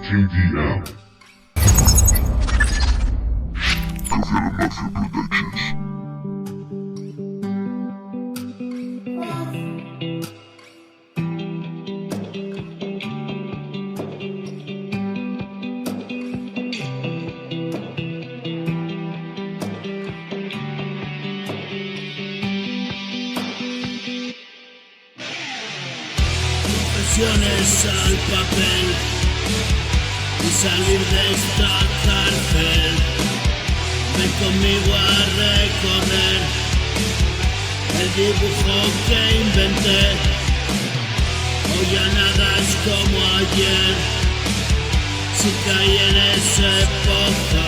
JDM. Caveira Mafia Productions. Confesiones al papel y salir de esta cárcel. Ven conmigo a recorrer el dibujo que inventé. Hoy ya nada es como ayer. Si caí en ese pozo,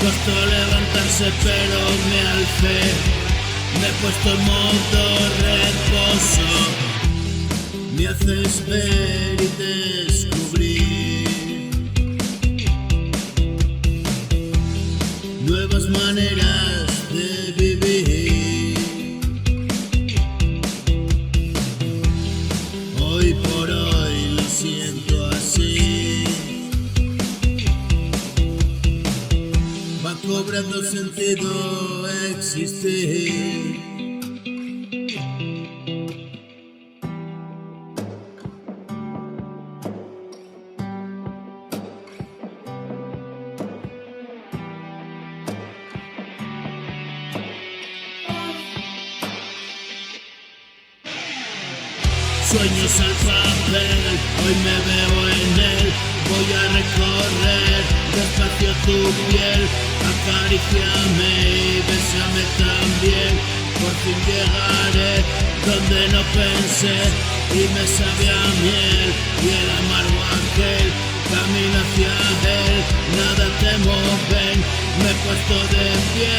costó levantarse pero me alcé. Me he puesto en modo reposo. Me haces ver y descubrir nuevas maneras de vivir. Hoy por hoy lo siento así. Va cobrando sentido existir. Sueños al papel, hoy me veo en él. Voy a recorrer despacio tu piel. Acaríciame y bésame también. Por fin llegaré donde no pensé y me sabe a miel. Y el amargo aquel camino hacia él. Nada temo, ven, me he puesto de pie.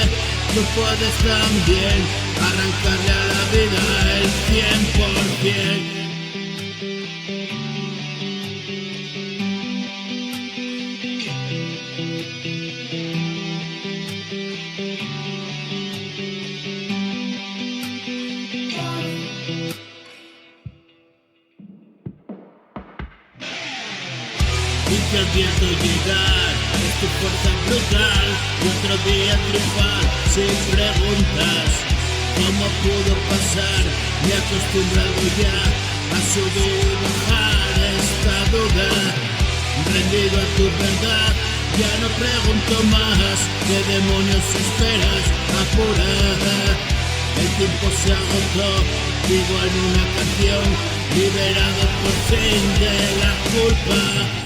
Tú puedes también arrancarle a la vida el 100%. Y te advierto llegar, es tu fuerza brutal. Y otro día triunfar sin preguntas. ¿Cómo pudo pasar? Me he acostumbrado ya a subir y bajar esta duda. Rendido a tu verdad, ya no pregunto más. ¿Qué demonios esperas? Apurada. El tiempo se agotó, digo en una canción. Liberado por fin de la culpa.